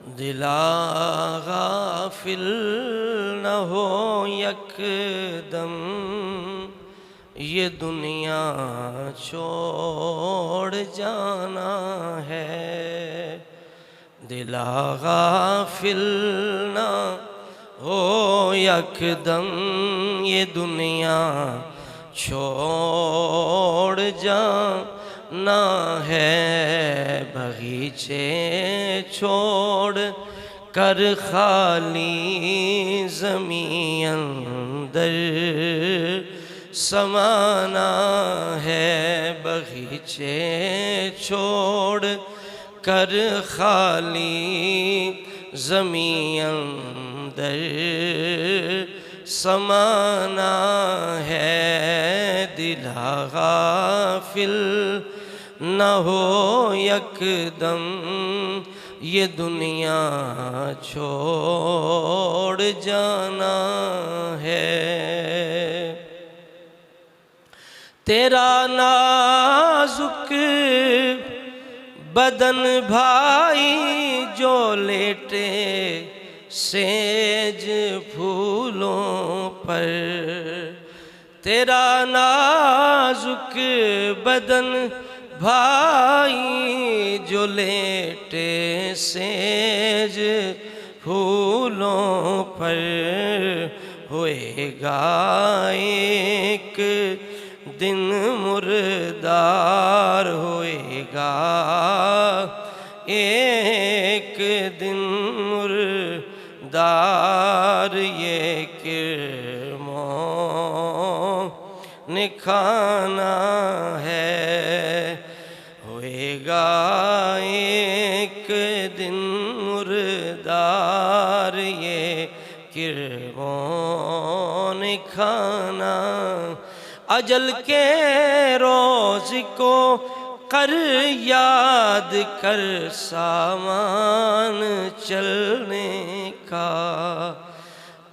दिला गाफिल न हो यकदम, ये दुनिया छोड़ जाना है। दिला गाफिल न हो यकदम, ये दुनिया छोड़ जाना है। बगीचे छोड़ कर खाली ज़मीं अंदर समाना है। बगीचे छोड़ कर खाली ज़मीं अंदर समाना है। दिला गाफिल न हो यकदम, ये दुनिया छोड़ जाना है। तेरा नाजुक बदन भाई जो लेटे सेज फूलों पर, तेरा नाजुक बदन भाई जो लेटे सेज फूलों पर, होएगा एक दिन मुर्दार, होएगा एक दिन मुर्दार। ये किरमों ने खाना है। होएगा एक दिन मुर्दार, ये किरमों ने खाना। अजल के रोज़ को कर याद कर सामान चलने का।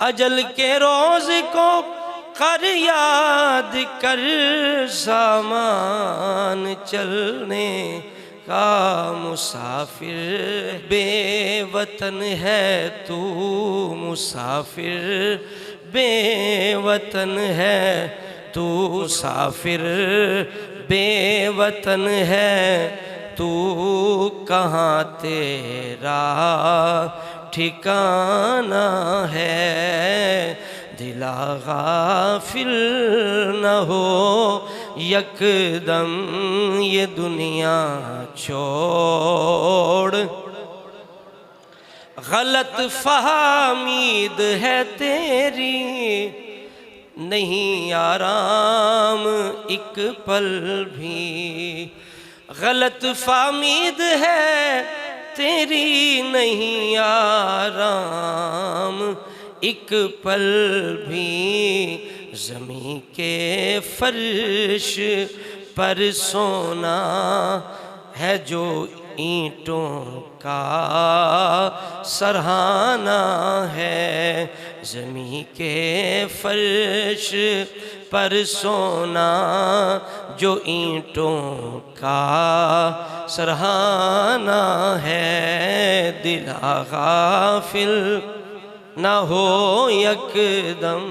अजल के रोज़ को कर याद कर सामान चलने का। मुसाफिर बेवतन है तू, मुसाफिर बेवतन है तू, मुसाफिर बेवतन है तू। कहाँ तेरा ठिकाना है। दिला गाफिल न हो यकदम, ये दुनिया छोड़। गलत फहमीद है तेरी, नहीं आराम एक पल भी। गलत फहमीद है तेरी, नहीं आराम एक पल भी। ज़मीं के फर्श पर सोना है जो ईंटों का सरहाना है। ज़मीं के फर्श पर सोना जो ईंटों का सरहाना है। दिला गाफिल ना हो यकदम।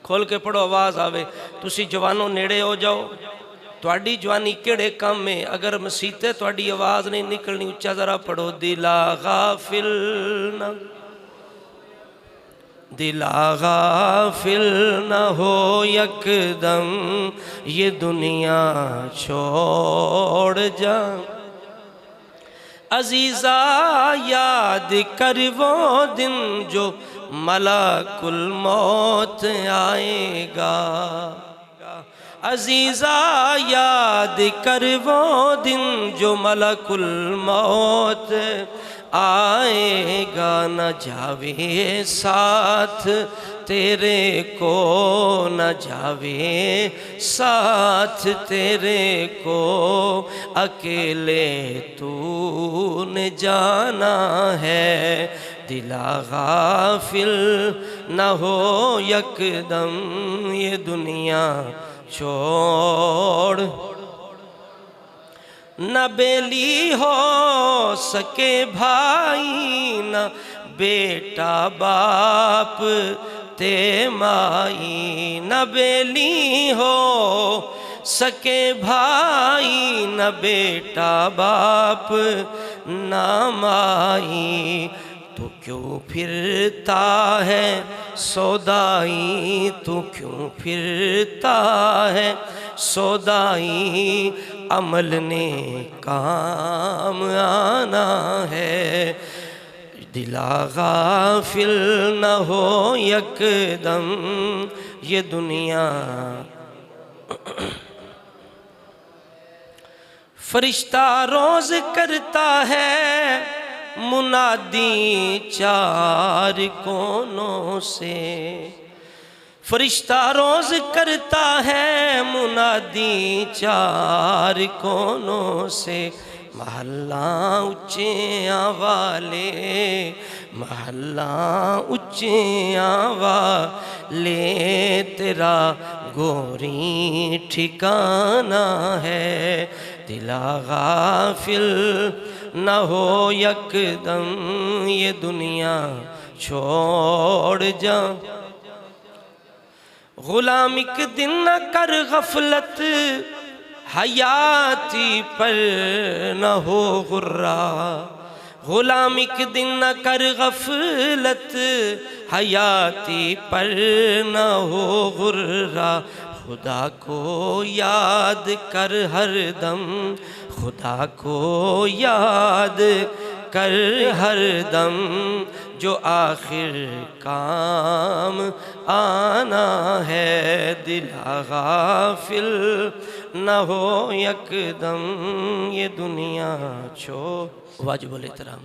खोल के पढ़ो, आवाज़ आवे। तुसी जवानों नेड़े हो जाओ। तुहाडी जवानी केड़े काम में, अगर मसीते तुहाडी आवाज़ नहीं निकलनी, उच्चा ज़रा पढ़ो। दिला गाफिल ना, दिला गाफिल न हो यकदम, ये दुनिया छोड़ जा। अजीज़ा याद कर वो दिन जो मलाकुल मौत आएगा। अजीज़ा याद कर वो दिन जो मलाकुल मौत आएगा। न जावे साथ तेरे को, न जावे साथ तेरे को, अकेले तूने जाना है। दिला गाफिल न हो यकदम, ये दुनिया छोड़। न बेली हो सके भाई, न बेटा बाप ते माई। न बेली हो सके भाई, न बेटा बाप न माई। तू क्यों फिरता है सौदाई, तू क्यों फिरता है सौदाई। अमल ने काम आना है। दिला गाफिल न हो यकदम ये दुनिया। फरिश्ता रोज करता है मुनादी चार कोनों से। फरिश्ता रोज करता है मुनादी चार कोनों से। महल्ला ऊंचिया वाले, महल्ला ऊंचिया वाले, तेरा गोरी ठिकाना है। दिला गाफिल न हो यकदम ये दुनिया छोड़ जा। गुलाम एक दिन न कर गफलत, हयाती पर न हो गुर्रा। गुलाम एक दिन न कर गफलत, हयाती पर न हो गुर्रा। खुदा को याद कर हर दम, खुदा को याद कर हर दम, जो आखिर काम आना है। दिला गाफिल न हो यकदम ये दुनिया छो। वाजिबुल एहतराम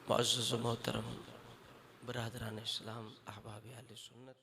मुअज़्ज़ज़ मोहतरम बरादरान इस्लाम, अहबाब अहले सुन्नत।